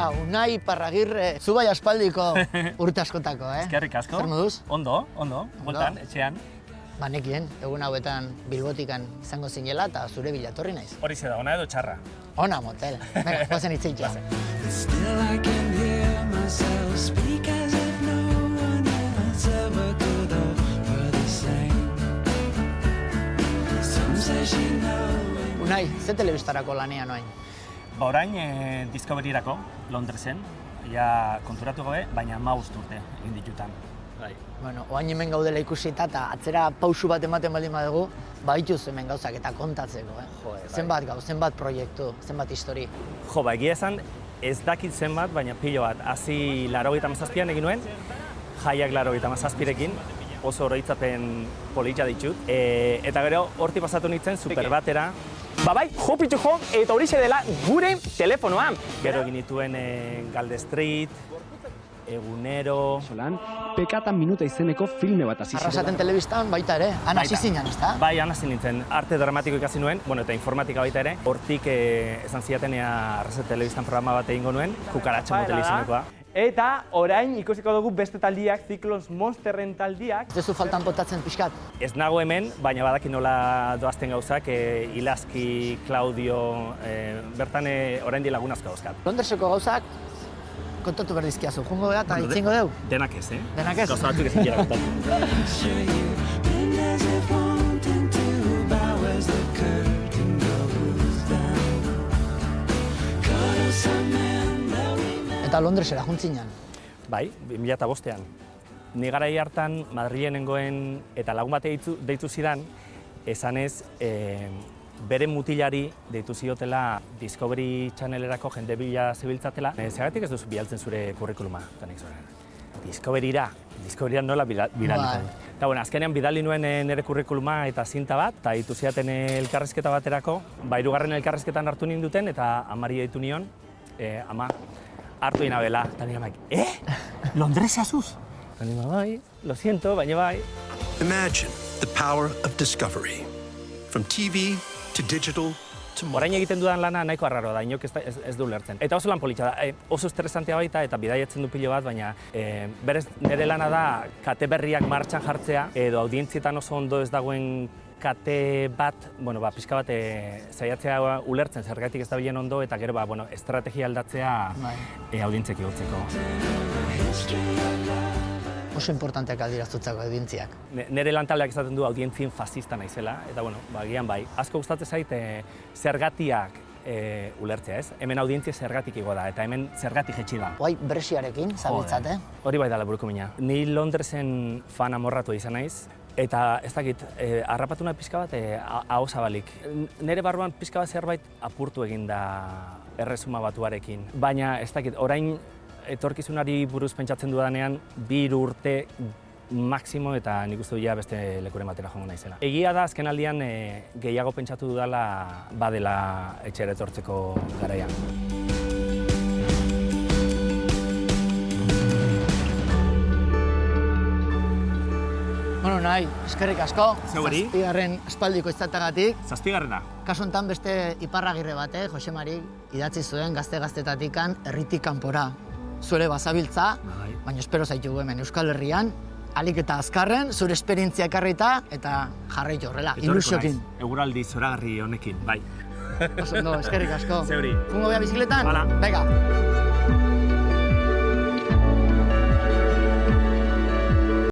Unai Iparragirre, zu bai aspaldiko urte askotako, Eskerrik asko. Zer moduz? Ondo, bueltan, etxean. Nekien, egun hauetan Bilbotikan izango zinela eta zure bilatorri naiz. Hori da, ona edo txarra? Ona motel. Venga, guazen itzitza. Still I can hear myself speak as if no one else ever could offer the same. Some say she knows. Unai, ze telebistarako lanean oain? Orain Discoveryrako, Londresen, ja konturatu gabe, baina 15 urte egin ditutan. Bueno, oain hemen gaudela ikusita eta atzera pausu bat ematen baldin badugu, baituz hemen gauzak eta kontatzeko, Zenbat gau, zenbat proiektu, zenbat histori. Jo, egia esan, ez dakit zenbat, baina pilo bat. Hazi 87an egin nuen, jaiak 87rekin, oso oroitzapen politxa ditut. Eta gero, horti pasatu nintzen, super batera. Bai, jo, eta hori dela gure telefonoan. Gero egin nituen Galde Street, Egunero... Solan, Pekatan minuta izeneko filme bat hasi Arrasaten telebistan baita ere, han hasi zinen, ezta? Bai, han hasi nintzen. Arte dramatiko ikasi nuen, eta informatika baita ere. Hortik esan zidaten Arrasaten telebistan programa bat egingo nuen, Kukaratxa motel izenekoa. Eta orain ikusiko dugu beste taldiak, Cyclones Monsterren taldiak. Ez duzu faltan botatzen pixkat? Ez nago hemen, baina badaki nola doazten gauzak, Ilaski, Claudio, bertan orain di lagunazko dauzkat. Londreseko gauzak kontatu berdizkiazu, jungo gara eta itzingo dugu? Denak ez, Denak ez? Gauza batzuk ezin jera kontatu. Picture you bend as if wanting to bow as the curtain goes down. Caught us some man that we met. Eta Londresera juntzinen. Bai, 2005ean. Ni garai hartan Madrilen nengoen eta lagun bate deitu zidan, esanez bere mutilari deitu ziotela Discovery Channelerako jende bila zebiltzatela. Zergatik ez duzu bialtzen zure kurrikuluma, eta nik zoren. Discoveryra nola bidaltzen. Eta bueno, azkenean bidali nuen nire kurrikuluma eta zinta bat, eta deitu zidaten elkarrezketa baterako. Hirugarren elkarrezketan hartu ninduten, eta amari deitu nion, ama, hartu inabela. Eta nire maik, Londresa zuz? Eta nire bai, lo siento, baina bai. Imagine the power of discovery. From TV to digital to mobile. Orain egiten dudan lana nahiko arraroa da, inok ez du lertzen. Eta oso lan politxa da, oso estresantea baita eta bidaietzen du pilo bat, baina berez nire lana da kate berriak martxan jartzea, edo audientzietan oso ondo ez dagoen kate bat, pixka bat saiatzea ulertzen zergatik ez da bilen ondo, eta gero estrategia aldatzea audientziek igortzeko. Oso importanteak aldiraztutzako audientziak. Nire lantaldeak izaten du audientzien fascista naizela, eta agian bai. Asko gustatzen zait zergatiak ulertzea, ez? Hemen audientzia zergatik igo da, eta hemen zergatik jetxi da. Oai Brexiarekin, zabiltzat, Hori bai dala buruko mina. Ni Londresen fan amorratu izan naiz, eta ez dakit, harrapatu nahi pixka bat aho zabalik. Nire barruan pixka bat zerbait apurtu egin da Erresuma Batuarekin. Baina ez dakit, orain etorkizunari buruz pentsatzen dudanean, 2 urte maximo eta nik uste dut beste lekuren batera joango naizela. Egia da azken aldian gehiago pentsatu dudala badela etxera etortzeko garaian. Bueno, nahi, eskerrik asko. Zeugeri. 7. aspaldiko izatagatik. 7. Kasu honetan beste Iparragirre bate, Jose Mari, idatzi zuen gazte-gaztetatikan herritik kanpora. Zuere bazabiltza, baina espero zaitugu hemen Euskal Herrian, alik eta azkarren, zure esperientzia ekarrita eta jarraitu horrela, ilusiokin. Eguraldi zoragarri honekin, bai. Oso ondo, eskerrik asko. Zeuri. Jungo bea bizikletan? Hala. Venga.